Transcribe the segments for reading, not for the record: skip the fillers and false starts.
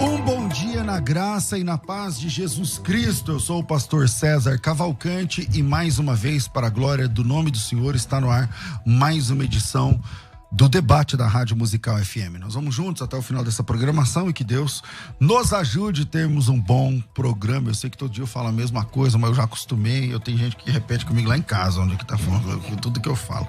Um bom dia na graça e na paz de Jesus Cristo. Eu sou o pastor César Cavalcante e mais uma vez, para a glória do nome do Senhor, está no ar mais uma edição do debate da Rádio Musical FM. Nós vamos juntos até o final dessa programação e que Deus nos ajude a termos um bom programa. Eu sei que todo dia eu falo a mesma coisa, mas eu já acostumei. Eu tenho gente que repete comigo lá em casa, onde que tá falando tudo que eu falo.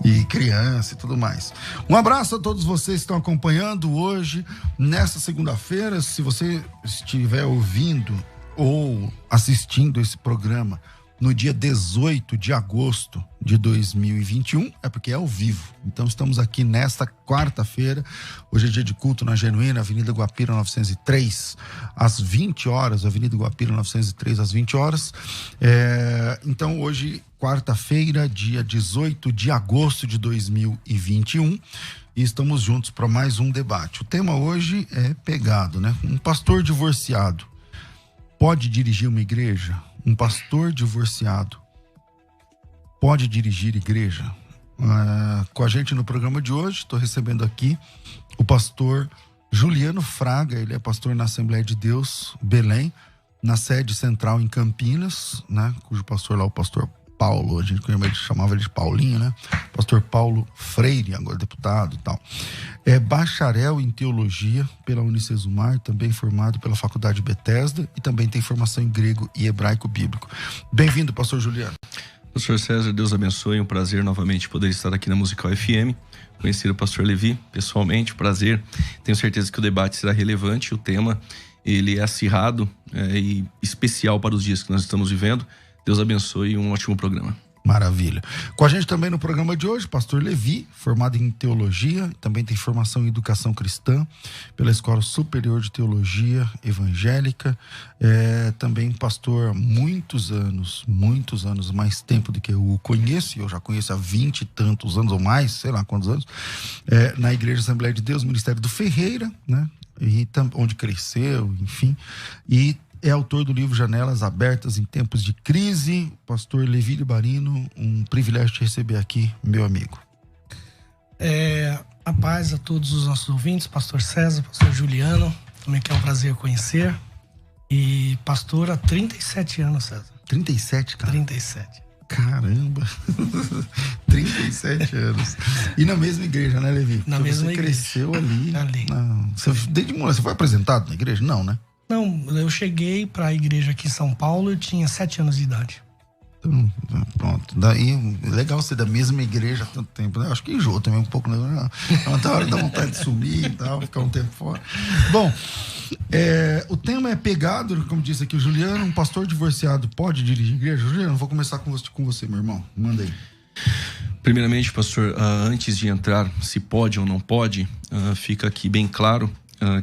E criança e tudo mais. Um abraço a todos vocês que estão acompanhando hoje, nesta segunda-feira. Se você estiver ouvindo ou assistindo esse programa no dia 18 de agosto de 2021, é porque é ao vivo. Então estamos aqui nesta quarta-feira. Hoje é dia de culto na Genuína, Avenida Guapira 903, às 20 horas, Avenida Guapira 903, às 20 horas. Então hoje, quarta-feira, dia 18 de agosto de 2021, e estamos juntos para mais um debate. O tema hoje é pegado, né? Um pastor divorciado pode dirigir uma igreja? Um pastor divorciado pode dirigir igreja? Com a gente no programa de hoje, estou recebendo aqui o pastor Juliano Fraga. Ele é pastor na Assembleia de Deus, Belém, na sede central em Campinas, né? Cujo pastor lá, o pastor Paulo, a gente chamava ele de Paulinho, né? Pastor Paulo Freire, agora deputado e tal. É bacharel em teologia pela Unicesumar, também formado pela Faculdade Bethesda e também tem formação em grego e hebraico bíblico. Bem-vindo, pastor Juliano. Pastor César, Deus abençoe, um prazer novamente poder estar aqui na Musical FM, conhecer o pastor Levi pessoalmente, prazer. Tenho certeza que o debate será relevante, o tema ele é acirrado e especial para os dias que nós estamos vivendo. Deus abençoe e um ótimo programa. Maravilha. Com a gente também no programa de hoje, pastor Levi, formado em teologia, também tem formação em educação cristã pela Escola Superior de Teologia Evangélica, também pastor há muitos anos, mais tempo do que eu o conheço, e eu já conheço há 20 e tantos anos ou mais, sei lá quantos anos, na Igreja Assembleia de Deus, Ministério do Ferreira, né? E onde cresceu, enfim, e é autor do livro Janelas Abertas em Tempos de Crise. Pastor Levi Barino, um privilégio te receber aqui, meu amigo. A paz a todos os nossos ouvintes, pastor César, pastor Juliano, também que é um prazer conhecer. E pastor há 37 anos, César. 37, cara? 37. Caramba! 37 anos. E na mesma igreja, né, Levi? Na mesma igreja. Você cresceu ali. Desde moleque, você foi apresentado na igreja? Não, né? Não, eu cheguei para a igreja aqui em São Paulo, eu tinha 7 anos de idade. Então, pronto. Daí, legal ser da mesma igreja há tanto tempo, né? Acho que enjoa também um pouco, né? Uma hora dá vontade de sumir e tal, ficar um tempo fora. Bom, o tema é pegado, como disse aqui o Juliano, um pastor divorciado pode dirigir igreja? Juliano, vou começar com você, meu irmão. Manda aí. Primeiramente, pastor, antes de entrar se pode ou não pode, fica aqui bem claro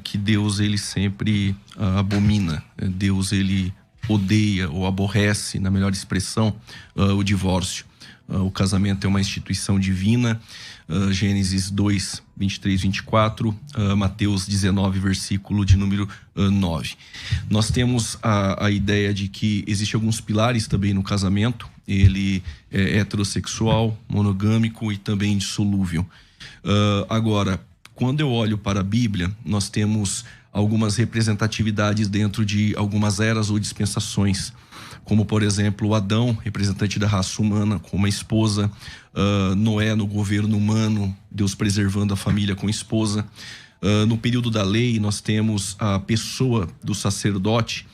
que Deus ele sempre abomina, Deus ele odeia ou aborrece, na melhor expressão, o divórcio. O casamento é uma instituição divina, Gênesis 2, 23, 24, Mateus 19, versículo de número 9. Nós temos a ideia de que existem alguns pilares também no casamento, ele é heterossexual, monogâmico e também indissolúvel. Agora, quando eu olho para a Bíblia, nós temos algumas representatividades dentro de algumas eras ou dispensações, como, por exemplo, Adão, representante da raça humana, com uma esposa, Noé no governo humano, Deus preservando a família com esposa. No período da lei, nós temos a pessoa do sacerdote,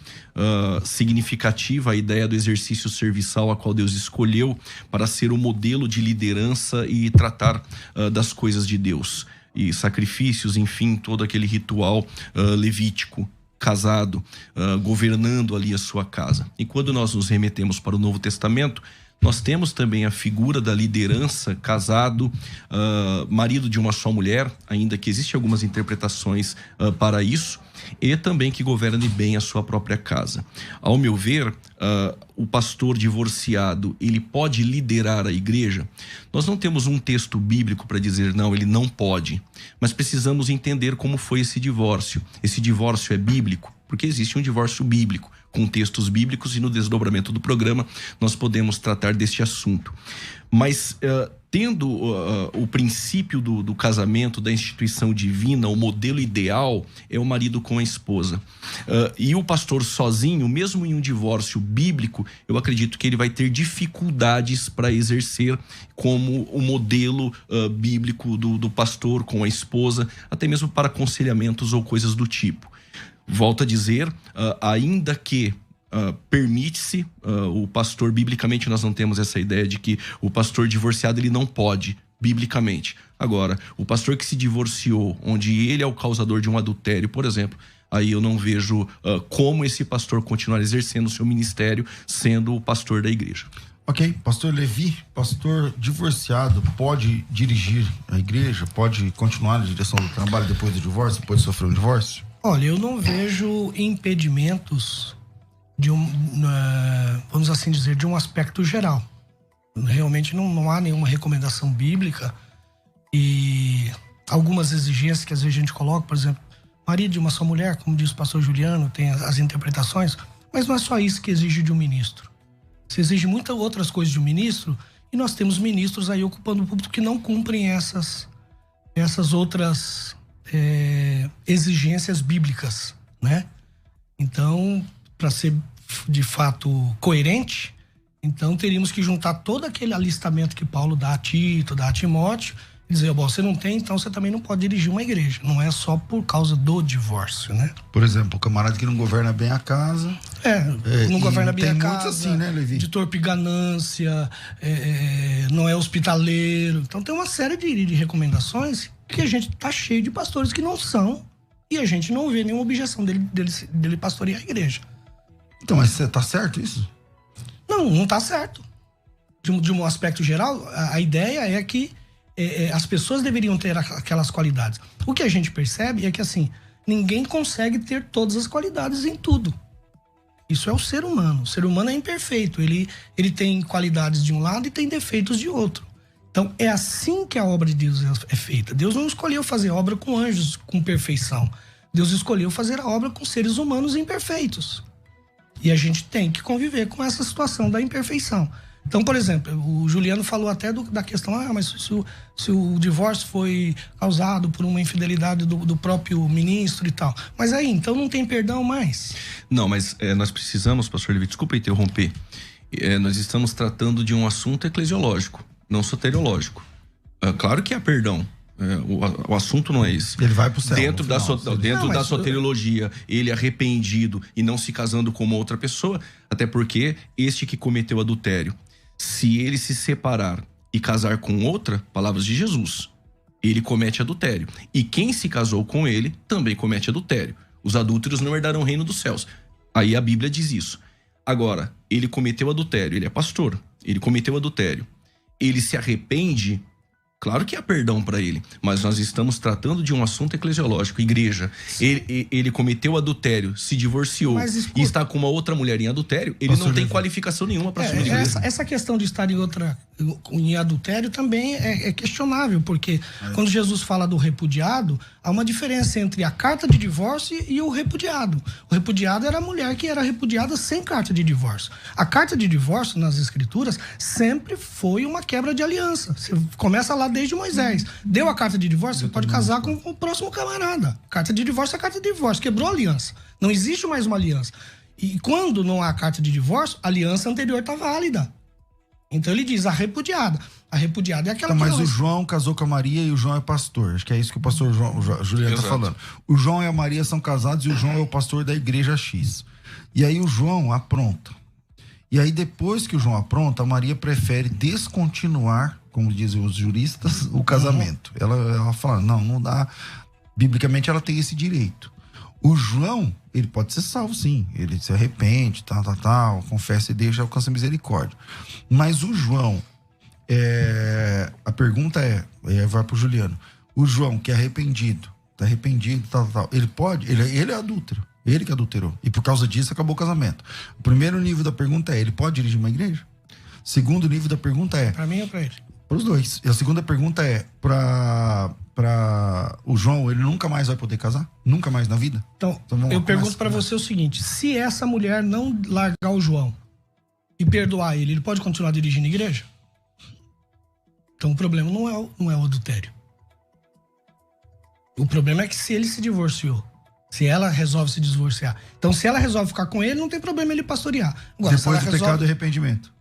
significativa a ideia do exercício serviçal a qual Deus escolheu para ser o modelo de liderança e tratar das coisas de Deus. E sacrifícios, enfim, todo aquele ritual levítico, casado, governando ali a sua casa. E quando nós nos remetemos para o Novo Testamento, nós temos também a figura da liderança, casado, marido de uma só mulher, ainda que existem algumas interpretações para isso, e também que governe bem a sua própria casa. Ao meu ver, o pastor divorciado, ele pode liderar a igreja? Nós não temos um texto bíblico para dizer, não, ele não pode, mas precisamos entender como foi esse divórcio. Esse divórcio é bíblico? Porque existe um divórcio bíblico, com textos bíblicos, e no desdobramento do programa nós podemos tratar deste assunto. Mas tendo o princípio do casamento, da instituição divina, o modelo ideal é o marido com a esposa. E o pastor sozinho, mesmo em um divórcio bíblico, eu acredito que ele vai ter dificuldades para exercer como o modelo bíblico do pastor com a esposa, até mesmo para aconselhamentos ou coisas do tipo. Volto a dizer, ainda que permite-se, o pastor, biblicamente nós não temos essa ideia de que o pastor divorciado ele não pode, biblicamente. Agora, o pastor que se divorciou, onde ele é o causador de um adultério, por exemplo, aí eu não vejo como esse pastor continuar exercendo o seu ministério sendo o pastor da igreja. Ok, pastor Levi, pastor divorciado pode dirigir a igreja, pode continuar na direção do trabalho depois do divórcio, depois de sofrer um divórcio? Olha, eu não vejo impedimentos vamos assim dizer, de um aspecto geral. Realmente não há nenhuma recomendação bíblica e algumas exigências que às vezes a gente coloca, por exemplo, marido de uma só mulher, como diz o pastor Juliano, tem as interpretações, mas não é só isso que exige de um ministro. Se exige muitas outras coisas de um ministro, e nós temos ministros aí ocupando o púlpito que não cumprem essas outras exigências bíblicas, né? Então, para ser de fato coerente, então teríamos que juntar todo aquele alistamento que Paulo dá a Tito, dá a Timóteo, e dizer, bom, você não tem, então você também não pode dirigir uma igreja. Não é só por causa do divórcio, né? Por exemplo, o camarada que não governa bem a casa. Não governa bem a casa. Tem muitos assim, né, Levi? De torpe ganância, não é hospitaleiro. Então tem uma série de recomendações que a gente tá cheio de pastores que não são, e a gente não vê nenhuma objeção dele pastorear a igreja. Então, mas tá certo isso? Não tá certo. De um aspecto geral, a ideia é que as pessoas deveriam ter aquelas qualidades. O que a gente percebe é que, assim, ninguém consegue ter todas as qualidades em tudo. Isso é o ser humano. O ser humano é imperfeito. Ele tem qualidades de um lado e tem defeitos de outro. Então, é assim que a obra de Deus é feita. Deus não escolheu fazer obra com anjos com perfeição. Deus escolheu fazer a obra com seres humanos imperfeitos. E a gente tem que conviver com essa situação da imperfeição. Então, por exemplo, o Juliano falou até da questão, mas se o divórcio foi causado por uma infidelidade do próprio ministro e tal. Mas aí, então não tem perdão mais? Não, mas nós precisamos, pastor Levi, desculpa interromper, nós estamos tratando de um assunto eclesiológico, não soteriológico. Claro que há perdão. O assunto não é esse. Ele vai pro céu. Dentro da soteriologia, ele arrependido e não se casando com uma outra pessoa, até porque este que cometeu adultério, se ele se separar e casar com outra, palavras de Jesus, ele comete adultério. E quem se casou com ele também comete adultério. Os adúlteros não herdarão o reino dos céus. Aí a Bíblia diz isso. Agora, ele cometeu adultério, ele é pastor, ele cometeu adultério. Ele se arrepende. Claro que há perdão para ele, mas nós estamos tratando de um assunto eclesiológico. Igreja, ele cometeu adultério, se divorciou e está com uma outra mulher em adultério, ele não tem qualificação nenhuma para assumir a igreja. Essa questão de estar em adultério também é questionável, porque quando Jesus fala do repudiado, há uma diferença entre a carta de divórcio e o repudiado. O repudiado era a mulher que era repudiada sem carta de divórcio. A carta de divórcio, nas escrituras, sempre foi uma quebra de aliança. Você começa lá desde Moisés. Deu a carta de divórcio, você pode casar com o próximo camarada. Carta de divórcio é carta de divórcio. Quebrou a aliança. Não existe mais uma aliança. E quando não há carta de divórcio, a aliança anterior está válida. Então ele diz a repudiada. A repudiada é aquela... Mas o João casou com a Maria e o João é pastor. Acho que é isso que o pastor Juliano está falando. O João e a Maria são casados e o João é o pastor da igreja X. E aí o João apronta. E aí depois que o João apronta, a Maria prefere descontinuar, como dizem os juristas, o casamento. Ela fala, não dá. Biblicamente ela tem esse direito. O João, ele pode ser salvo, sim. Ele se arrepende, tal, confessa e deixa, alcança misericórdia. Mas o João, a pergunta vai pro Juliano. O João, que é arrependido, tá arrependido, tal, ele pode? Ele é adúltero. Ele que adulterou. E por causa disso acabou o casamento. O primeiro nível da pergunta ele pode dirigir uma igreja? O segundo nível da pergunta Pra mim ou pra ele? Para os dois. E a segunda pergunta para o João, ele nunca mais vai poder casar? Nunca mais na vida? Então eu pergunto para você o seguinte: se essa mulher não largar o João e perdoar ele pode continuar dirigindo a igreja? Então o problema não é o adultério. O problema é que se ele se divorciou, se ela resolve se divorciar. Então, se ela resolve ficar com ele, não tem problema ele pastorear. Agora, depois do pecado e arrependimento.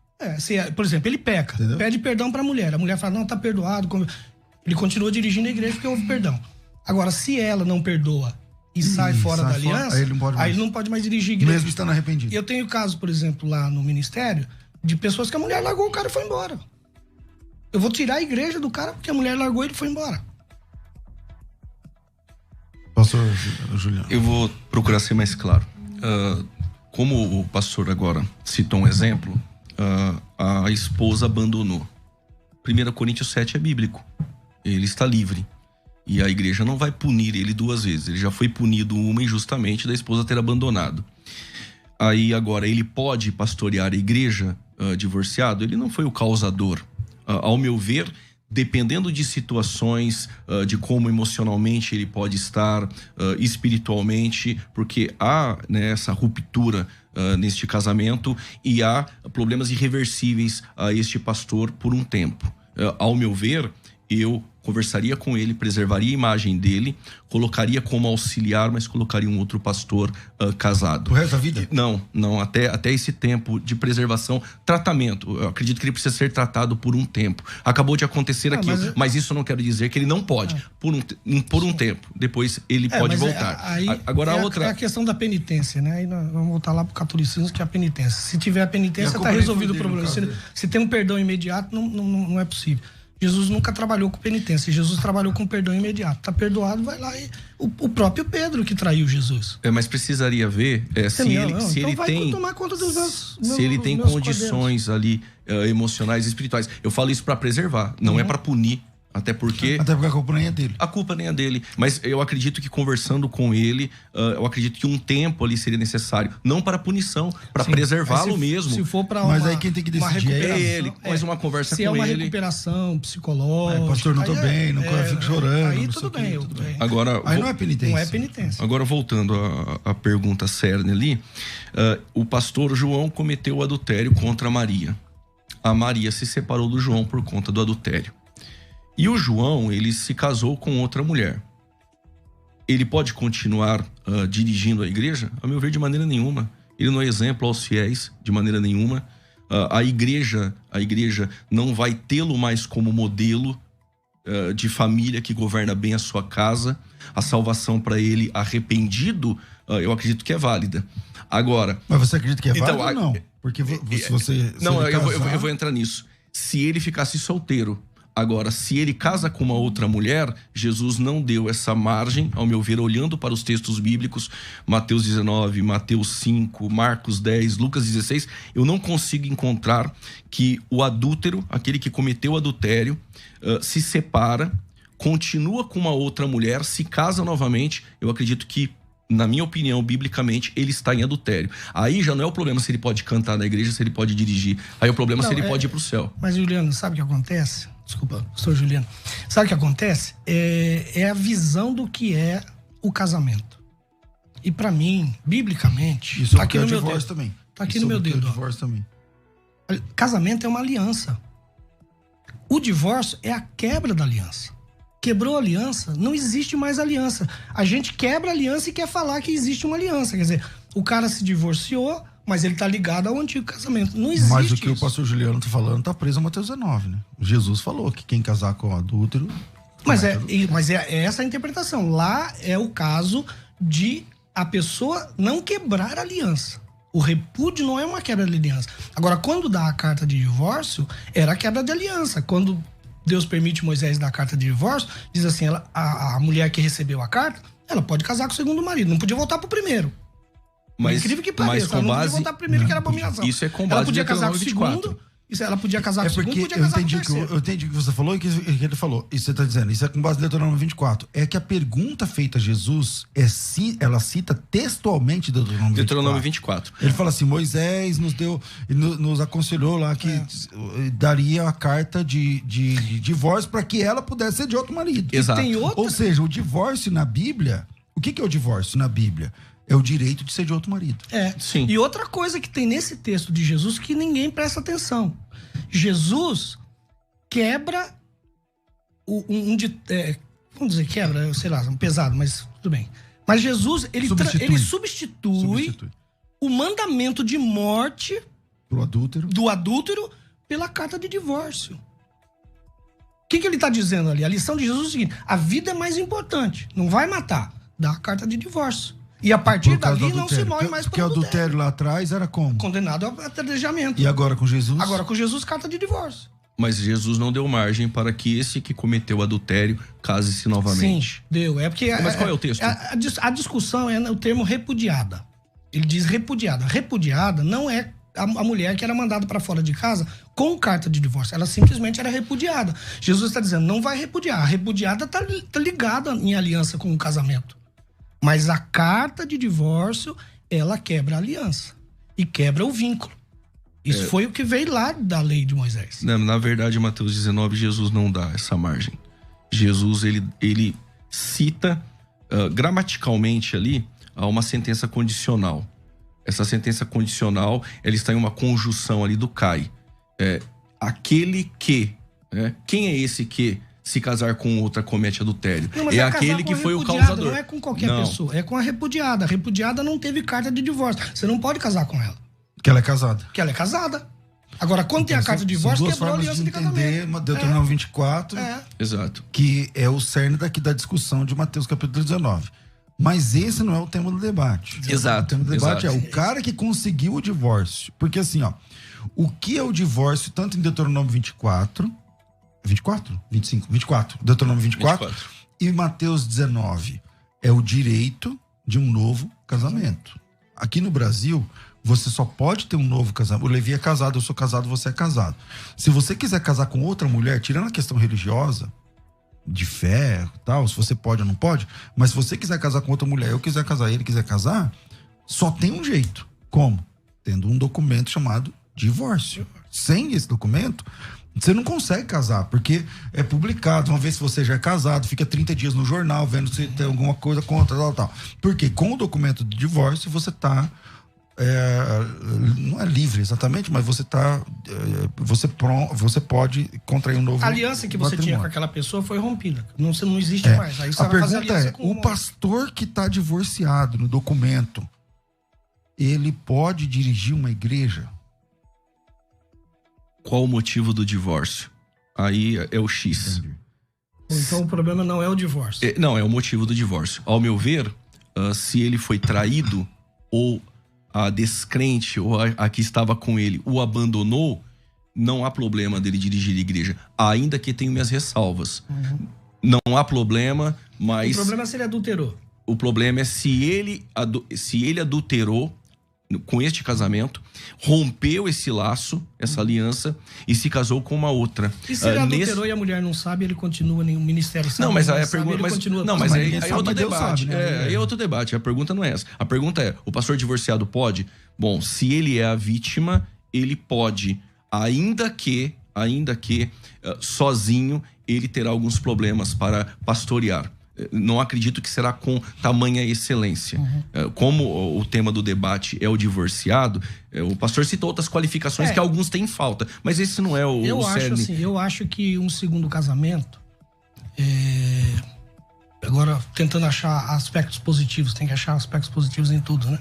Por exemplo, ele peca, entendeu? Pede perdão pra mulher. A mulher fala, não, tá perdoado. Ele continua dirigindo a igreja porque houve perdão. Agora, se ela não perdoa e sai fora da aliança, aí ele não pode mais dirigir a igreja. Mesmo estando arrependido. Eu tenho caso, por exemplo, lá no ministério, de pessoas que a mulher largou o cara e foi embora. Eu vou tirar a igreja do cara porque a mulher largou ele e foi embora. Pastor Juliano. Eu vou procurar ser mais claro. Como o pastor agora citou um exemplo, a esposa abandonou. 1 Coríntios 7 é bíblico. Ele está livre. E a igreja não vai punir ele 2 vezes. Ele já foi punido uma injustamente da esposa ter abandonado. Aí agora ele pode pastorear a igreja divorciado? Ele não foi o causador. Ao meu ver, dependendo de situações, de como emocionalmente ele pode estar, espiritualmente, porque há, né, essa ruptura neste casamento e há problemas irreversíveis a este pastor por um tempo. Ao meu ver, eu conversaria com ele, preservaria a imagem dele, colocaria como auxiliar, mas colocaria um outro pastor casado. O resto da vida? Não, até esse tempo de preservação, tratamento. Eu acredito que ele precisa ser tratado por um tempo. Acabou de acontecer aquilo, mas isso não quer dizer que ele não pode, por um tempo. Depois ele pode voltar. Agora é a questão da penitência, né? Aí nós vamos voltar lá pro catolicismo, que é a penitência. Se tiver a penitência, tá resolvido o problema. Se tem um perdão imediato, não é possível. Jesus nunca trabalhou com penitência. Jesus trabalhou com perdão imediato. Tá perdoado, vai lá. O próprio Pedro que traiu Jesus. Mas precisaria ver se ele tem condições ali emocionais e espirituais. Eu falo isso para preservar, não é para punir. Até porque a culpa nem é dele. A culpa nem é dele. Mas eu acredito que conversando com ele, eu acredito que um tempo ali seria necessário. Não para punição, para preservá-lo mesmo. Se for para mas aí quem tem que decidir é ele. Mais uma conversa com ele. Se é uma recuperação psicológica. Pastor, não tô bem, não fico chorando. Aí tudo bem. Agora, aí não é penitência. Não é penitência. Agora, voltando à pergunta cerne ali, o pastor João cometeu o adultério contra Maria. A Maria se separou do João por conta do adultério. E o João, ele se casou com outra mulher. Ele pode continuar dirigindo a igreja? A meu ver, de maneira nenhuma. Ele não é exemplo aos fiéis, de maneira nenhuma. A igreja não vai tê-lo mais como modelo de família que governa bem a sua casa. A salvação para ele arrependido, eu acredito que é válida. Agora... Mas você acredita que é válida ou não? Porque se você... eu vou entrar nisso. Se ele ficasse solteiro... Agora, se ele casa com uma outra mulher, Jesus não deu essa margem, ao meu ver, olhando para os textos bíblicos, Mateus 19, Mateus 5, Marcos 10, Lucas 16, eu não consigo encontrar que o adúltero, aquele que cometeu adultério, se separa, continua com uma outra mulher, se casa novamente. Eu acredito que, na minha opinião, biblicamente, ele está em adultério. Aí já não é o problema se ele pode cantar na igreja, se ele pode dirigir. Aí o problema é se ele pode ir para o céu. Mas, Juliano, sabe o que acontece? Desculpa, pastor Juliano. Sabe o que acontece? É a visão do que é o casamento. E para mim, biblicamente... Isso tá aqui no meu dedo também. Tá aqui no meu dedo. Divórcio também. Casamento é uma aliança. O divórcio é a quebra da aliança. Quebrou a aliança, não existe mais aliança. A gente quebra a aliança e quer falar que existe uma aliança. Quer dizer, o cara se divorciou, mas ele tá ligado ao antigo casamento. Não existe. Mas o que o pastor Juliano tá falando tá preso a Mateus 19, né? Jesus falou que quem casar com adúltero... Mas é essa a interpretação. Lá é o caso de a pessoa não quebrar a aliança. O repúdio não é uma quebra de aliança. Agora, quando dá a carta de divórcio, era a quebra de aliança. Quando Deus permite Moisés dar a carta de divórcio, diz assim, a mulher que recebeu a carta, ela pode casar com o segundo marido, não podia voltar pro primeiro. Mas, incrível que pareça, ela não podia voltar pro primeiro, que era abominação. Isso é com base ela podia casar com o segundo, ela podia casar com o segundo, podia casar com o terceiro. Eu entendi o que você falou e o que ele falou. Isso você está dizendo, isso é com base no Deuteronômio 24. É que a pergunta feita a Jesus, ela cita textualmente Deuteronômio 24. Ele fala assim, Moisés nos aconselhou lá que daria a carta de divórcio para que ela pudesse ser de outro marido. Exato. Ou seja, o divórcio na Bíblia, o que é o divórcio na Bíblia? É o direito de ser de outro marido. Sim. E outra coisa que tem nesse texto de Jesus que ninguém presta atenção. Jesus quebra vamos dizer, quebra, sei lá, pesado, mas tudo bem. Mas Jesus, ele substitui o mandamento de morte do adúltero pela carta de divórcio. O que ele está dizendo ali? A lição de Jesus é o seguinte: a vida é mais importante, não vai matar, dá a carta de divórcio. E a partir dali não se morre mais por adultério. Porque o adultério lá atrás era como? Condenado a apedrejamento. E agora com Jesus? Agora com Jesus, carta de divórcio. Mas Jesus não deu margem para que esse que cometeu adultério case-se novamente. Sim, deu. É porque mas qual é o texto? A discussão é o termo repudiada. Ele diz repudiada. Repudiada não é a mulher que era mandada para fora de casa com carta de divórcio. Ela simplesmente era repudiada. Jesus está dizendo, não vai repudiar. A repudiada está ligada em aliança com o casamento. Mas a carta de divórcio, ela quebra a aliança. E quebra o vínculo. Isso foi o que veio lá da lei de Moisés. Não, na verdade, em Mateus 19, Jesus não dá essa margem. Jesus, ele cita gramaticalmente ali uma sentença condicional. Essa sentença condicional, ela está em uma conjunção ali do CAI. Aquele que... quem é esse que, se casar com outra, comete adultério? Não, é aquele que foi o causador. Não é com qualquer pessoa, é com a repudiada. A repudiada não teve carta de divórcio. Você não pode casar com ela. Que ela é casada. Que ela é casada. Agora, quando tem a carta de divórcio, quebrou a aliança de casamento. Deuteronômio 24. Exato. Que é o cerne daqui da discussão de Mateus capítulo 19. Mas esse não é o tema do debate. Exato. O tema do debate é o cara que conseguiu o divórcio. Porque assim, o que é o divórcio, tanto em Deuteronômio 24, 24, Deuteronômio 24. E Mateus 19, é o direito de um novo casamento. Aqui no Brasil, você só pode ter um novo casamento. O Levi é casado, eu sou casado, você é casado. Se você quiser casar com outra mulher, tirando a questão religiosa, de fé e tal, se você pode ou não pode, mas se você quiser casar com outra mulher, eu quiser casar, ele quiser casar, só tem um jeito. Como? Tendo um documento chamado divórcio. Sem esse documento, você não consegue casar, porque é publicado. Uma vez que você já é casado, fica 30 dias no jornal, vendo se tem alguma coisa contra, tal. Porque com o documento de divórcio, você tá... não é livre exatamente, mas você tá... você pode contrair um novo... A aliança que você tinha com aquela pessoa foi rompida. Não existe mais. Aí você a vai fazer pergunta aliança com o pastor que tá divorciado no documento, ele pode dirigir uma igreja? Qual o motivo do divórcio? Aí é o X. Entendi. Então o problema não é o divórcio. Não, é o motivo do divórcio. Ao meu ver, se ele foi traído, ou a descrente, ou a que estava com ele, o abandonou, não há problema dele dirigir a igreja. Ainda que tenha minhas ressalvas. Não há problema, mas... O problema é se ele adulterou. O problema é se ele adulterou com este casamento, rompeu esse laço, essa aliança, e se casou com uma outra. E se ele adulterou e a mulher não sabe, ele continua no ministério? Não, mas aí a pergunta... Mas aí é outro debate. Sabe, né? Aí é outro debate. A pergunta não é essa. A pergunta é, o pastor divorciado pode? Bom, se ele é a vítima, ele pode, ainda que sozinho, ele terá alguns problemas para pastorear. Não acredito que será com tamanha excelência. Como o tema do debate é o divorciado, o pastor citou outras qualificações que alguns têm falta, mas esse não é o cerne. Eu acho que um segundo casamento, agora tentando achar aspectos positivos, tem que achar aspectos positivos em tudo, né?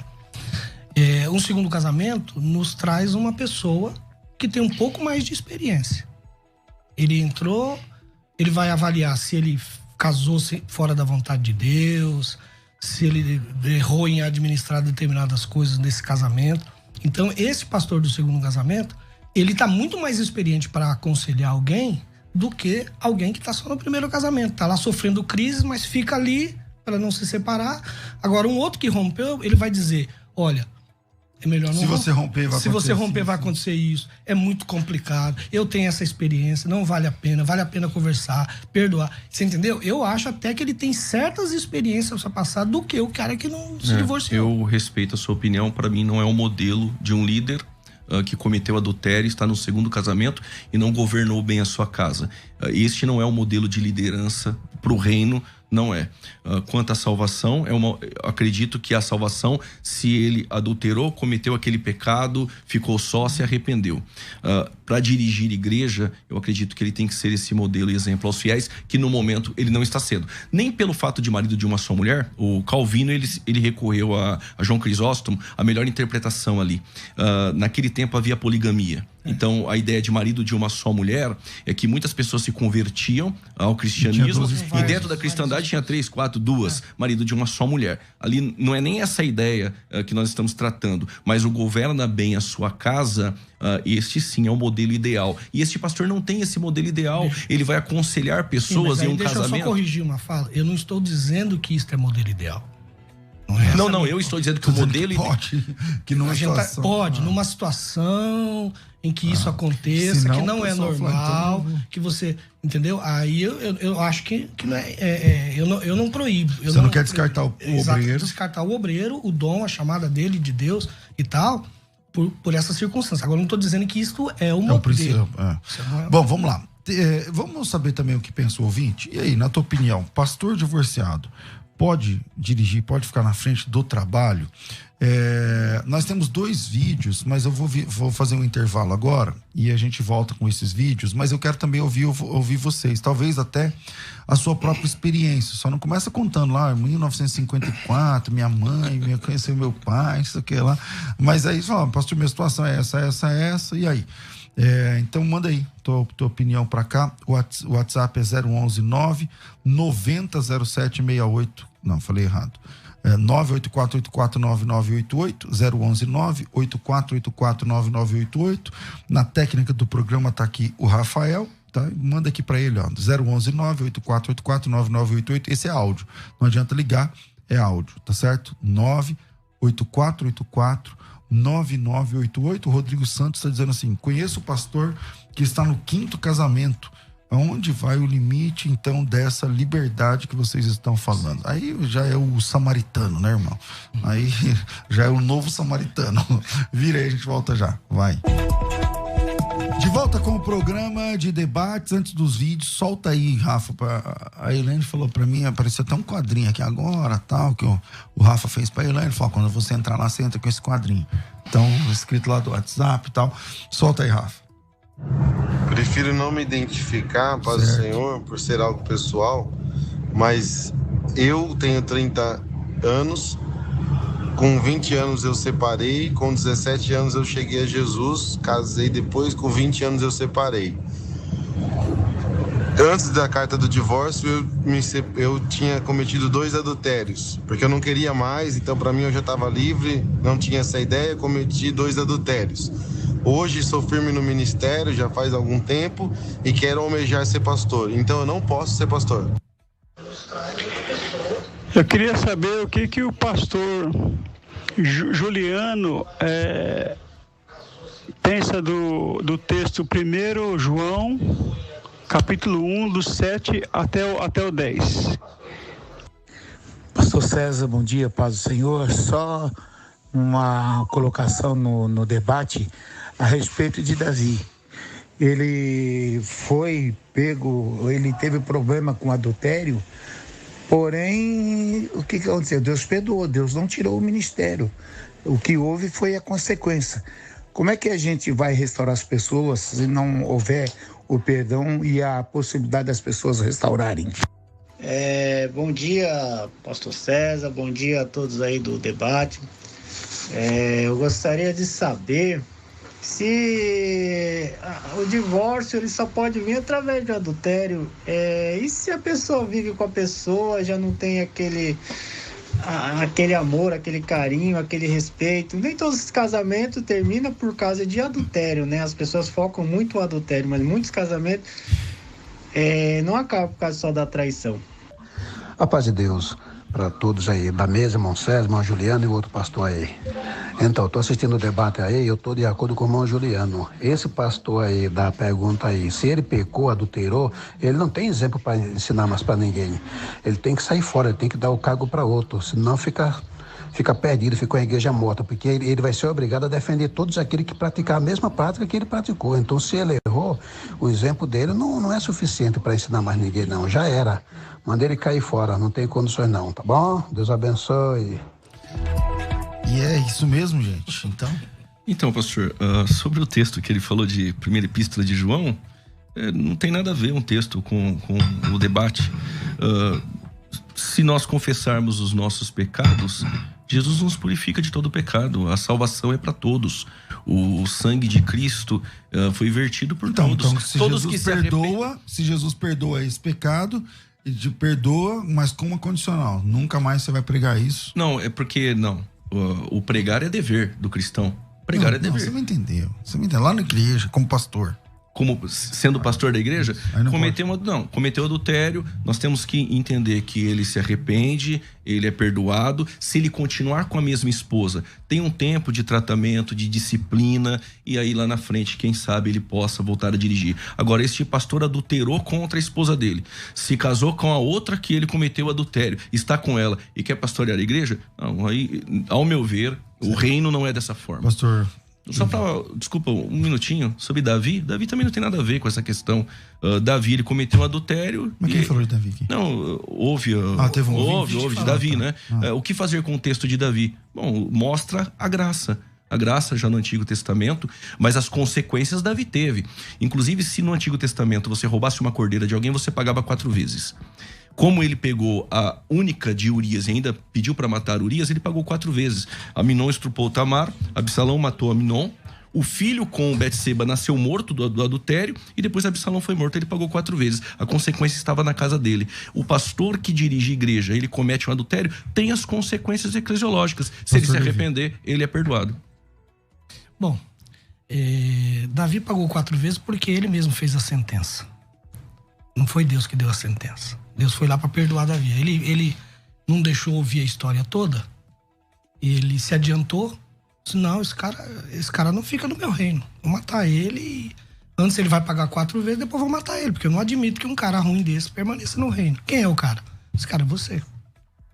Um segundo casamento nos traz uma pessoa que tem um pouco mais de experiência. Ele entrou, ele vai avaliar se ele casou-se fora da vontade de Deus, se ele errou em administrar determinadas coisas nesse casamento. Então, esse pastor do segundo casamento, ele está muito mais experiente para aconselhar alguém do que alguém que está só no primeiro casamento. Está lá sofrendo crise, mas fica ali para não se separar. Agora, um outro que rompeu, ele vai dizer, olha, é melhor não... Se você romper, vai acontecer isso. É muito complicado. Eu tenho essa experiência, não vale a pena conversar, perdoar. Você entendeu? Eu acho até que ele tem certas experiências a passar do que o cara que não se divorciou. Eu respeito a sua opinião. Para mim, não é um modelo de um líder que cometeu adultério, está no segundo casamento e não governou bem a sua casa. Este não é o modelo de liderança para o reino Não é. Quanto à salvação, acredito que a salvação, se ele adulterou, cometeu aquele pecado, ficou só, se arrependeu. Para dirigir igreja, eu acredito que ele tem que ser esse modelo e exemplo aos fiéis, que no momento ele não está sendo. Nem pelo fato de marido de uma só mulher, o Calvino ele recorreu a João Crisóstomo, a melhor interpretação ali. Naquele tempo havia poligamia. Então, a ideia de marido de uma só mulher é que muitas pessoas se convertiam ao cristianismo e dentro da cristandade tinha 3, 4, 2, marido de uma só mulher. Ali não é nem essa ideia que nós estamos tratando, mas o governa bem a sua casa, este sim é o modelo ideal. E este pastor não tem esse modelo ideal, ele vai aconselhar pessoas em um casamento. Deixa eu só corrigir uma fala, eu não estou dizendo que isto é modelo ideal. Não, eu estou dizendo que o modelo pode, que numa situação, pode, numa situação em que isso aconteça, senão, que não é normal, que você, entendeu? Aí eu acho que não é, eu não proíbo. Você não quer descartar o obreiro? Descartar o obreiro, o dom, a chamada dele, de Deus e tal, por essa circunstância. Agora, eu não estou dizendo que isto é o modelo. Bom, vamos lá. Vamos saber também o que pensa o ouvinte. E aí, na tua opinião, pastor divorciado pode dirigir, pode ficar na frente do trabalho? Nós temos 2 vídeos, mas eu vou fazer um intervalo agora e a gente volta com esses vídeos, mas eu quero também ouvir vocês, talvez até a sua própria experiência. Só não começa contando lá, em 1954, minha mãe conheceu meu pai, isso aqui lá, mas aí só, pastor, minha situação é essa, e aí? Então manda aí tua opinião pra cá. O WhatsApp é 011 9900768. Não, falei errado. 984849988, 011 984849988. Na técnica do programa tá aqui o Rafael, tá? Manda aqui pra ele, ó, 011 984849988. Esse é áudio, não adianta ligar, é áudio, tá certo? 984849988. O Rodrigo Santos está dizendo assim: conheço o pastor que está no 5º casamento. Aonde vai o limite, então, dessa liberdade que vocês estão falando? Aí já é o samaritano, né, irmão? Aí já é o novo samaritano. Vira aí, a gente volta já. Vai. De volta com o programa de debates. Antes dos vídeos, solta aí, Rafa. A Elaine falou pra mim, apareceu até um quadrinho aqui agora, tal, que o Rafa fez pra Elaine. Falou, quando você entrar lá, você entra com esse quadrinho. Então, escrito lá do WhatsApp e tal. Solta aí, Rafa. Prefiro não me identificar, paz do Senhor, por ser algo pessoal, mas eu tenho 30 anos, com 20 anos eu separei, com 17 anos eu cheguei a Jesus, casei depois, com 20 anos eu separei. Antes da carta do divórcio, eu tinha cometido 2 adultérios, porque eu não queria mais, então para mim eu já estava livre, não tinha essa ideia, cometi 2 adultérios. Hoje sou firme no ministério, já faz algum tempo, e quero almejar ser pastor. Então eu não posso ser pastor. Eu queria saber o que o pastor Juliano pensa do texto 1 João, capítulo 1, do 7 até o 10. Pastor César, bom dia, paz do Senhor. Só uma colocação no debate a respeito de Davi. Ele foi pego, ele teve problema com adultério, porém, o que aconteceu? Deus perdoou, Deus não tirou o ministério. O que houve foi a consequência. Como é que a gente vai restaurar as pessoas se não houver o perdão e a possibilidade das pessoas restaurarem? Bom dia, pastor César, bom dia a todos aí do debate. Eu gostaria de saber se o divórcio ele só pode vir através de adultério. E se a pessoa vive com a pessoa, já não tem aquele amor, aquele carinho, aquele respeito? Nem todos os casamentos terminam por causa de adultério, né? As pessoas focam muito no adultério, mas muitos casamentos não acabam por causa só da traição. A paz de Deus para todos aí, da mesa, irmão César, irmão Juliano e o outro pastor aí. Então, estou assistindo o debate aí, eu estou de acordo com o irmão Juliano. Esse pastor aí, da pergunta aí, se ele pecou, adulterou, ele não tem exemplo para ensinar mais para ninguém. Ele tem que sair fora, ele tem que dar o cargo para outro, senão fica fica perdido, ficou em igreja morta, porque ele vai ser obrigado a defender todos aqueles que praticar a mesma prática que ele praticou. Então, se ele errou, o exemplo dele não é suficiente para ensinar mais ninguém, não. Já era. Manda ele cair fora, não tem condições não, tá bom? Deus abençoe. E é isso mesmo, gente. Então, pastor, sobre o texto que ele falou de primeira epístola de João, não tem nada a ver um texto com o debate. Se nós confessarmos os nossos pecados, Jesus nos purifica de todo pecado. A salvação é para todos. O sangue de Cristo foi vertido por todos. Então, se todos Jesus que se Jesus perdoa esse pecado, ele te perdoa, mas com uma condicional. Nunca mais você vai pregar isso. Não, é porque o pregar é dever do cristão. Pregar é dever. Você me entendeu. Lá na igreja, como pastor. Como sendo pastor da igreja, cometeu adultério, nós temos que entender que ele se arrepende, ele é perdoado. Se ele continuar com a mesma esposa, tem um tempo de tratamento, de disciplina, e aí lá na frente, quem sabe ele possa voltar a dirigir. Agora, este pastor adulterou contra a esposa dele, se casou com a outra que ele cometeu adultério, está com ela e quer pastorear a igreja? Não, aí, ao meu ver, o reino não é dessa forma. Pastor... Só desculpa, um minutinho, sobre Davi. Davi também não tem nada a ver com essa questão. Davi, ele cometeu um adultério. Mas quem falou de Davi aqui? Não, houve de Davi, né? O que fazer com o texto de Davi? Bom, mostra a graça já no Antigo Testamento, mas as consequências Davi teve. Inclusive, se no Antigo Testamento você roubasse uma cordeira de alguém, você pagava 4 vezes. Como ele pegou a única de Urias e ainda pediu para matar Urias, ele pagou 4 vezes. Aminon estrupou Tamar, Absalão matou Aminon, o filho com Betseba nasceu morto do adultério e depois Absalão foi morto, ele pagou 4 vezes. A consequência estava na casa dele. O pastor que dirige a igreja, ele comete um adultério, tem as consequências eclesiológicas. Se ele se arrepender, ele é perdoado. Bom, Davi pagou 4 vezes porque ele mesmo fez a sentença. Não foi Deus que deu a sentença. Deus foi lá para perdoar Davi. Ele não deixou ouvir a história toda. Ele se adiantou. Disse, não, esse cara não fica no meu reino. Vou matar ele e antes ele vai pagar 4 vezes, depois vou matar ele. Porque eu não admito que um cara ruim desse permaneça no reino. Quem é o cara? Esse cara é você.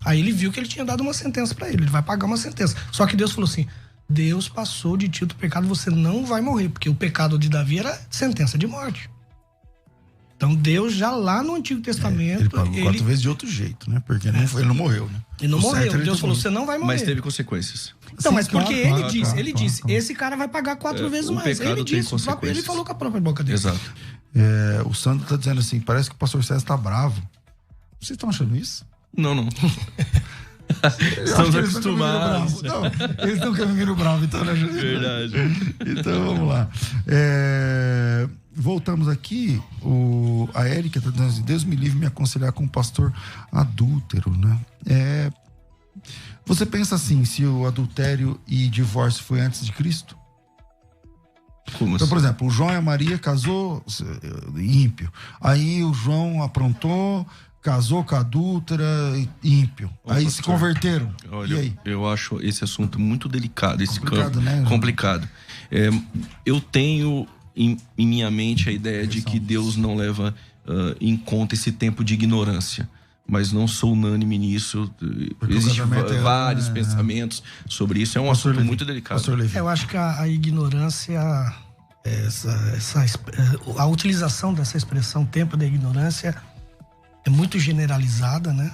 Aí ele viu que ele tinha dado uma sentença para ele. Ele vai pagar uma sentença. Só que Deus falou assim, Deus passou de ti o pecado, você não vai morrer. Porque o pecado de Davi era sentença de morte. Então Deus já lá no Antigo Testamento... Ele pagou 4 vezes de outro jeito, né? Porque ele não morreu, né? Ele não morreu. Deus falou, você não vai morrer. Mas teve consequências. Então, mas porque ele disse, esse cara vai pagar 4 vezes mais. Ele disse, ele falou com a própria boca dele. Exato. O Sandro tá dizendo assim, parece que o pastor César tá bravo. Vocês estão achando isso? Não. Estamos acostumados. Não, eles estão caminhando bravo, então, né? Verdade. Então, vamos lá. Voltamos aqui, a Érica tá dizendo assim, Deus me livre me aconselhar com um pastor adúltero, né? Você pensa assim, se o adultério e divórcio foi antes de Cristo? Como então, assim? por exemplo, o João e a Maria casou ímpio. Aí o João aprontou, casou com a adúltera, ímpio. Aí pastor, se converteram. Olha, e aí? Eu acho esse assunto muito delicado, esse campo, né? Complicado. Eu tenho em minha mente a ideia de que Deus não leva em conta esse tempo de ignorância. Mas não sou unânime nisso. Existem vários pensamentos sobre isso. É um assunto muito delicado. Eu acho que a ignorância, a utilização dessa expressão tempo da ignorância é muito generalizada, né?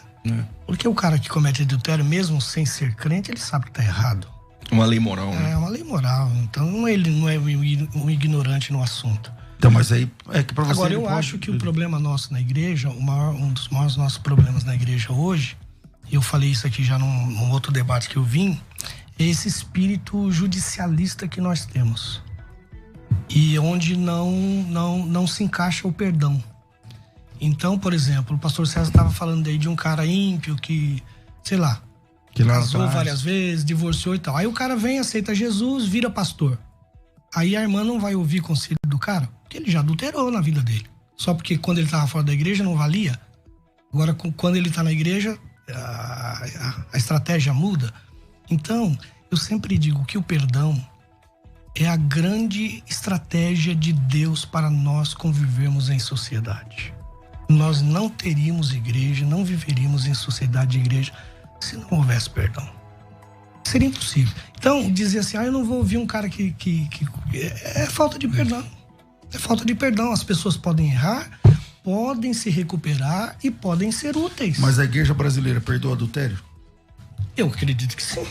Porque o cara que comete adultério, mesmo sem ser crente, ele sabe que tá errado. Uma lei moral, né? É uma lei moral. Então ele não é um ignorante no assunto. Então, mas aí é que pra você. Agora, eu acho que o problema nosso na igreja, um dos maiores nossos problemas na igreja hoje, e eu falei isso aqui já num outro debate que eu vim, é esse espírito judicialista que nós temos. E onde não se encaixa o perdão. Então, por exemplo, o pastor César estava falando aí de um cara ímpio que, sei lá, casou várias vezes, divorciou e tal. Aí o cara vem, aceita Jesus, vira pastor. Aí a irmã não vai ouvir conselho do cara, porque ele já adulterou na vida dele. Só porque quando ele estava fora da igreja não valia. Agora, quando ele está na igreja, a estratégia muda. Então, eu sempre digo que o perdão é a grande estratégia de Deus para nós convivermos em sociedade. Nós não teríamos igreja, não viveríamos em sociedade de igreja se não houvesse perdão. Seria impossível. Então, dizer assim, eu não vou ouvir um cara que é falta de perdão. É falta de perdão. As pessoas podem errar, podem se recuperar e podem ser úteis. Mas a igreja brasileira perdoa adultério? Eu acredito que sim.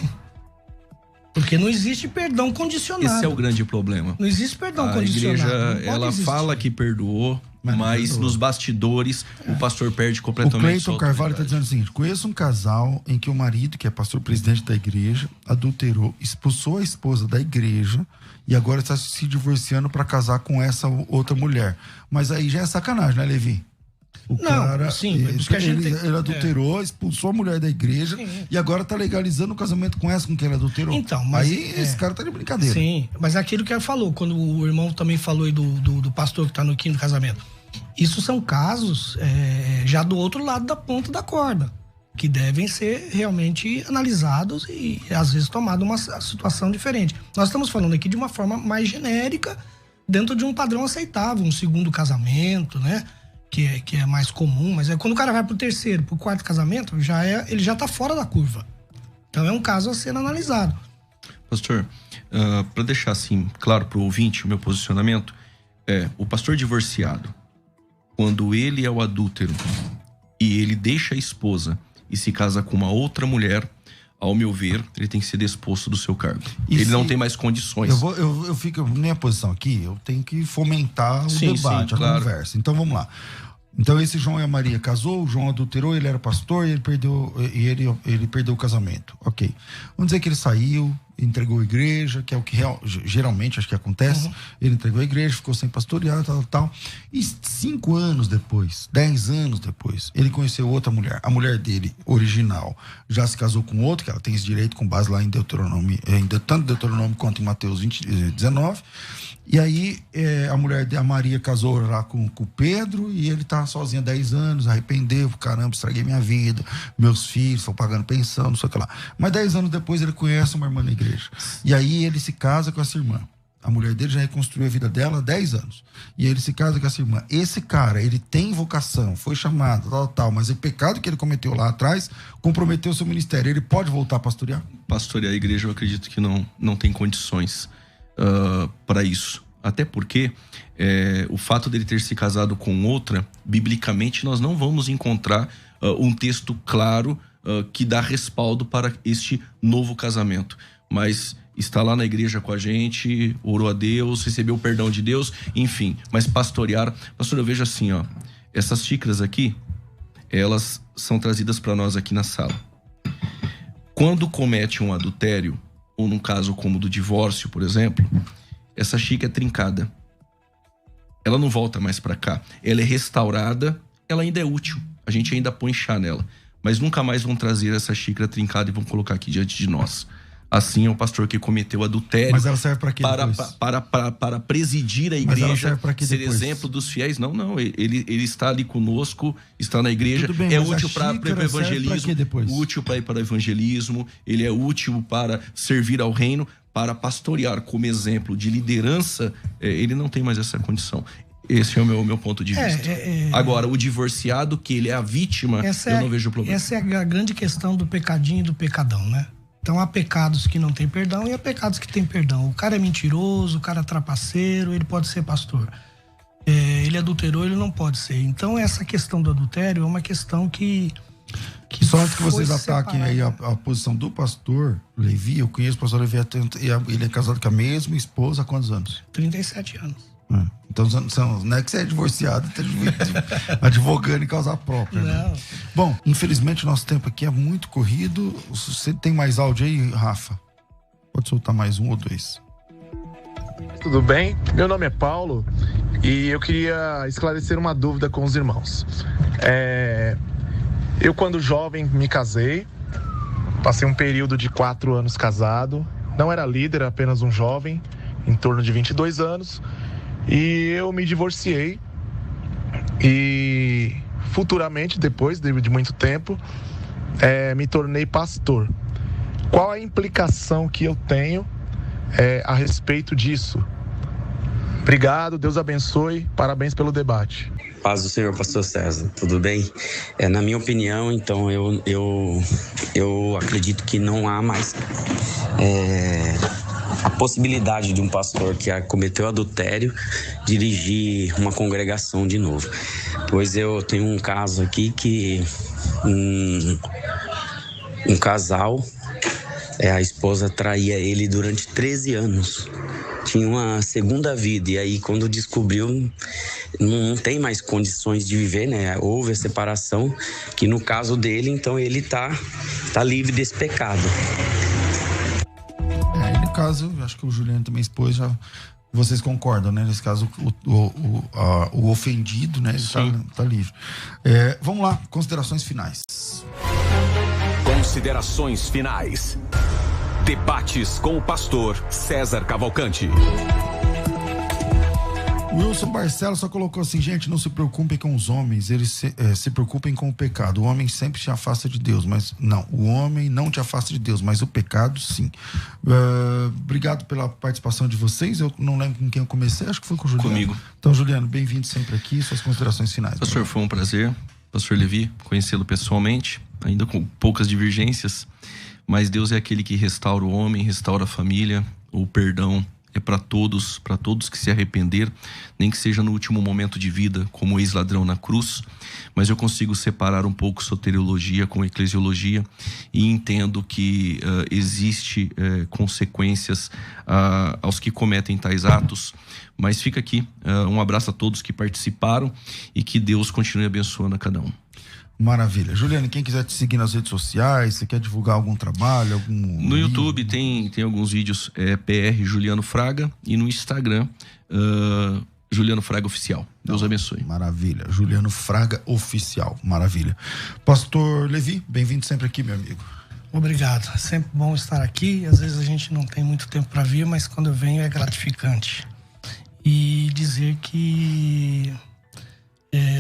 Porque não existe perdão condicionado. Esse é o grande problema. Não existe perdão condicionado. A igreja, ela fala que perdoou, mas nos bastidores o pastor perde completamente. O Cleiton Carvalho está dizendo o seguinte: conheço um casal em que o marido, que é pastor presidente da igreja, adulterou, expulsou a esposa da igreja e agora está se divorciando para casar com essa outra mulher. Mas aí já é sacanagem, né, Levi? Ele adulterou, expulsou a mulher da igreja e agora tá legalizando o casamento com essa com quem ele adulterou. Então, mas esse cara tá de brincadeira. Sim, mas é aquilo que ele falou, quando o irmão também falou aí do pastor que tá no quinto casamento. Isso são casos já do outro lado da ponta da corda, que devem ser realmente analisados e às vezes tomada uma situação diferente. Nós estamos falando aqui de uma forma mais genérica, dentro de um padrão aceitável, um segundo casamento, né? Que é mais comum, mas quando o cara vai pro terceiro, pro quarto casamento, ele já tá fora da curva. Então é um caso a ser analisado. Pastor, para deixar assim claro pro ouvinte o meu posicionamento, o pastor divorciado, quando ele é o adúltero e ele deixa a esposa e se casa com uma outra mulher, ao meu ver, ele tem que ser desposto do seu cargo. Ele não tem mais condições. Eu fico, minha posição aqui, eu tenho que fomentar o debate, a conversa. Então vamos lá. Então esse João e a Maria casou, o João adulterou, ele era pastor e ele perdeu o casamento. Ok. Vamos dizer que ele saiu, entregou a igreja, que é o que geralmente acho que acontece. Ele entregou a igreja, ficou sem pastorear, tal. E 5 anos depois, 10 anos depois, ele conheceu outra mulher. A mulher dele, original, já se casou com outro, que ela tem esse direito com base lá em Deuteronômio, tanto em Deuteronômio quanto em Mateus 19. E aí a mulher a Maria casou lá com o Pedro e ele tá sozinho há 10 anos, arrependeu, caramba, estraguei minha vida, meus filhos estão pagando pensão, não sei o que lá. Mas 10 anos depois ele conhece uma irmã na igreja. E aí ele se casa com essa irmã. A mulher dele já reconstruiu a vida dela há 10 anos. E ele se casa com essa irmã. Esse cara, ele tem vocação, foi chamado, tal, mas o pecado que ele cometeu lá atrás comprometeu o seu ministério. Ele pode voltar a pastorear? Pastorear a igreja, eu acredito que não tem condições para isso. Até porque o fato dele ter se casado com outra, biblicamente nós não vamos encontrar um texto claro que dá respaldo para este novo casamento. Mas está lá na igreja com a gente, orou a Deus, recebeu o perdão de Deus, enfim. Mas pastorear... Pastor, eu vejo assim, essas xícaras aqui, elas são trazidas para nós aqui na sala. Quando comete um adultério, ou num caso como do divórcio, por exemplo, essa xícara é trincada. Ela não volta mais para cá. Ela é restaurada, ela ainda é útil. A gente ainda põe chá nela. Mas nunca mais vão trazer essa xícara trincada e vão colocar aqui diante de nós. Assim é o pastor que cometeu adultério. Mas ela serve para quê depois? Para presidir a igreja, mas ela serve para quê ser depois? Exemplo dos fiéis. Não. Ele está ali conosco, está na igreja. Tudo bem, é mas útil para o evangelismo. Útil para ir para o evangelismo. Ele é útil para servir ao reino, para pastorear como exemplo de liderança. Ele não tem mais essa condição. Esse é o meu ponto de vista. Agora, o divorciado, que ele é a vítima, eu não vejo problema. Essa é a grande questão do pecadinho e do pecadão, né? Então há pecados que não tem perdão e há pecados que tem perdão. O cara é mentiroso, o cara é trapaceiro, ele pode ser pastor. Ele adulterou, ele não pode ser. Então essa questão do adultério é uma questão que só antes que vocês ataquem aí a posição do pastor Levi, eu conheço o pastor Levi, ele é casado com a mesma esposa há quantos anos? 37 anos. Então não é que você é divorciado, tá advogando em causa própria. Né? Bom, infelizmente o nosso tempo aqui é muito corrido. Você tem mais áudio aí, Rafa? Pode soltar mais 1 ou 2. Tudo bem? Meu nome é Paulo e eu queria esclarecer uma dúvida com os irmãos. Eu, quando jovem, me casei, passei um período de 4 anos casado, não era líder, apenas um jovem, em torno de 22 anos, e eu me divorciei e futuramente, depois de muito tempo, me tornei pastor. Qual a implicação que eu tenho a respeito disso? Obrigado, Deus abençoe, parabéns pelo debate. Paz do Senhor, pastor César, tudo bem? Na minha opinião, então, eu acredito que não há mais a possibilidade de um pastor que cometeu adultério dirigir uma congregação de novo. Pois eu tenho um caso aqui que um casal, a esposa traía ele durante 13 anos. Tinha uma segunda vida, e aí quando descobriu, não tem mais condições de viver, né? Houve a separação, que no caso dele, então ele tá livre desse pecado. No caso, acho que o Juliano também expôs, já vocês concordam, né? Nesse caso, o ofendido, né? Ele tá livre. Vamos lá, considerações finais. Considerações finais. Debates com o pastor César Cavalcante. Wilson Barcelos só colocou assim: gente, não se preocupem com os homens, eles se preocupem com o pecado. O homem sempre te afasta de Deus, mas não, o homem não te afasta de Deus, mas o pecado sim. Obrigado pela participação de vocês. Eu não lembro com quem eu comecei, acho que foi com o Juliano. Comigo. Então, Juliano, bem-vindo sempre aqui, suas considerações finais. Pastor, foi um prazer, pastor Levi, conhecê-lo pessoalmente, ainda com poucas divergências, mas Deus é aquele que restaura o homem, restaura a família. O perdão é para todos que se arrepender, nem que seja no último momento de vida, como o ex-ladrão na cruz. Mas eu consigo separar um pouco soteriologia com eclesiologia e entendo que existe consequências aos que cometem tais atos. Mas fica aqui, um abraço a todos que participaram e que Deus continue abençoando a cada um. Maravilha. Juliano, quem quiser te seguir nas redes sociais, você quer divulgar algum trabalho, No YouTube tem alguns vídeos, PR Juliano Fraga, e no Instagram, Juliano Fraga Oficial. Deus abençoe. Maravilha. Juliano Fraga Oficial. Maravilha. Pastor Levi, bem-vindo sempre aqui, meu amigo. Obrigado. É sempre bom estar aqui. Às vezes a gente não tem muito tempo para vir, mas quando eu venho é gratificante. E dizer que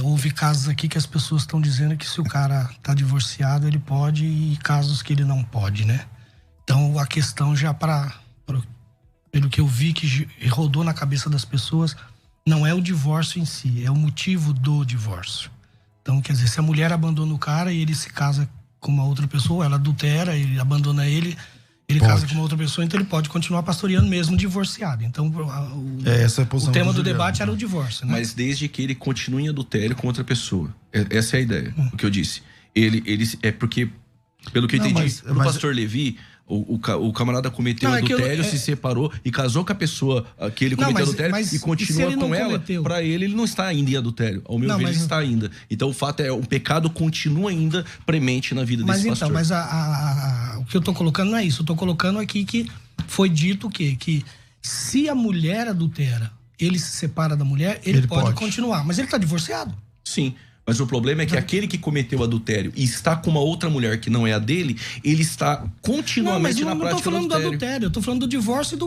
houve casos aqui que as pessoas estão dizendo que se o cara tá divorciado, ele pode, e casos que ele não pode, né? Então a questão já pelo que eu vi que rodou na cabeça das pessoas, não é o divórcio em si, é o motivo do divórcio. Então, quer dizer, se a mulher abandona o cara e ele se casa com uma outra pessoa, ela adultera, ele abandona ele casa com uma outra pessoa, então ele pode continuar pastoreando mesmo divorciado. Então, essa é a posição o tema do Juliano. debate era o divórcio, né? Mas desde que ele continue em adultério com outra pessoa. Essa é a ideia, o que eu disse. Ele é porque, pelo que eu entendi, pro pastor Levi, o camarada cometeu adultério, se separou e casou com a pessoa que ele cometeu adultério e continua com ela. Pra ele não está ainda em adultério. Ao meu ver, ele está ainda. Então o fato é, o pecado continua ainda premente na vida desse pastor. Mas o que eu tô colocando não é isso. Eu tô colocando aqui que foi dito que se a mulher adultera, ele se separa da mulher, ele pode continuar. Mas ele tá divorciado. Sim. Mas o problema é que aquele que cometeu adultério e está com uma outra mulher que não é a dele, ele está continuamente na prática do adultério. Não, mas eu não tô falando do adultério, eu tô falando do divórcio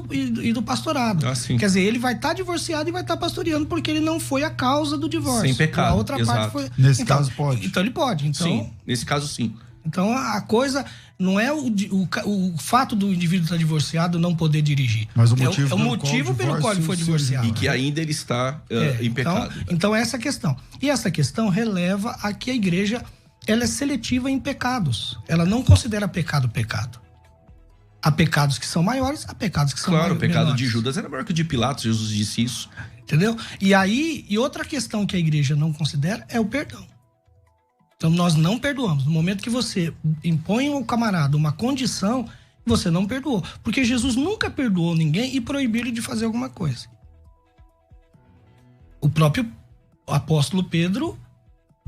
e do pastorado. Quer dizer, ele vai estar divorciado e vai estar pastoreando porque ele não foi a causa do divórcio. Sem pecado, a outra parte foi... Nesse caso pode. Então ele pode. Então, sim, nesse caso sim. Então a coisa não é o fato do indivíduo estar divorciado não poder dirigir. Mas o motivo pelo qual ele foi divorciado. E que ainda ele está em pecado. Então essa é a questão. E essa questão releva a que a igreja ela é seletiva em pecados. Ela não considera pecado. Há pecados que são maiores, há pecados que são menores. Claro, o pecado de Judas era maior que o de Pilatos, Jesus disse isso. Entendeu? E outra questão que a igreja não considera é o perdão. Então nós não perdoamos. No momento que você impõe ao camarada uma condição, você não perdoou. Porque Jesus nunca perdoou ninguém e proibiu ele de fazer alguma coisa. O próprio apóstolo Pedro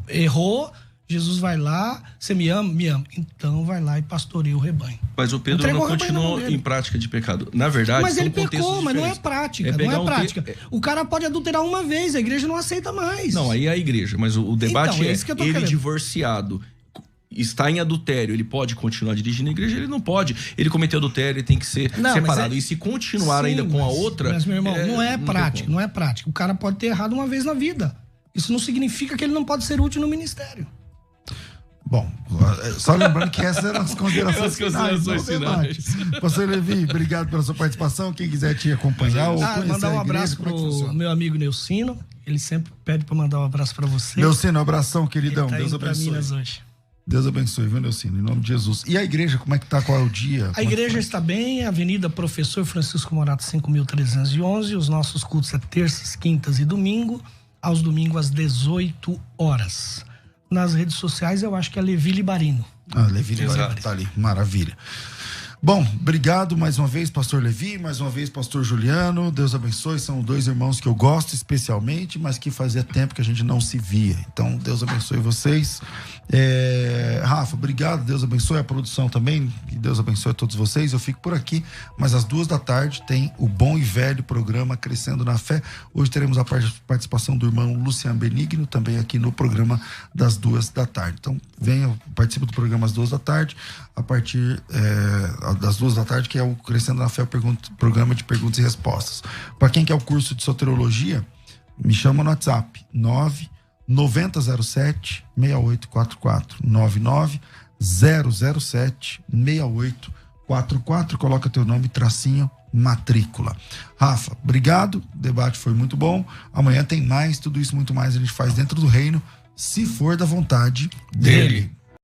errou, Jesus vai lá, você me ama? Me ama. Então vai lá e pastoreia o rebanho. Mas o Pedro não continuou em prática de pecado. Na verdade, mas ele pecou, mas não é prática. Não é prática. O cara pode adulterar uma vez, a igreja não aceita mais. Não, aí é a igreja. Mas o debate então, ele divorciado, está em adultério, ele pode continuar dirigindo a igreja? Ele não pode. Ele cometeu adultério, ele tem que ser separado. E se continuar ainda com a outra... Mas, meu irmão, não é prática, não é prática. O cara pode ter errado uma vez na vida. Isso não significa que ele não pode ser útil no ministério. Bom, só lembrando que essas eram as considerações finais. Pastor Levi, obrigado pela sua participação. Quem quiser te acompanhar ou conhecer mandar um a igreja, abraço pro meu amigo Neucino. Ele sempre pede para mandar um abraço para você. Neucino, um abração, queridão. Tá Deus abençoe. Minas hoje. Deus abençoe, viu, Neucino? Em nome de Jesus. E a igreja, como é que tá? Qual é o dia? A igreja está bem, Avenida Professor Francisco Morato 5.311. Os nossos cultos é terças, quintas e domingo. Aos domingos às 18 horas. Nas redes sociais eu acho que é Levi Libarino. Levi Libarino tá ali, maravilha. Bom, obrigado mais uma vez, pastor Levi, mais uma vez, pastor Juliano. Deus abençoe, são dois irmãos que eu gosto especialmente, mas que fazia tempo que a gente não se via. Então, Deus abençoe vocês. Rafa, obrigado, Deus abençoe a produção também, que Deus abençoe a todos vocês. Eu fico por aqui, mas às 2h tem o bom e velho programa Crescendo na Fé. Hoje teremos a participação do irmão Luciano Benigno, também aqui no programa das 2h. Então, venha, participe do programa às 2h, a partir das 2h, que é o Crescendo na Fé, o programa de perguntas e respostas. Para quem quer o curso de soteriologia, me chama no WhatsApp, 99007-6844, 99007-6844, coloca teu nome, tracinho, matrícula. Rafa, obrigado, o debate foi muito bom, amanhã tem mais, tudo isso muito mais a gente faz dentro do reino, se for da vontade dele.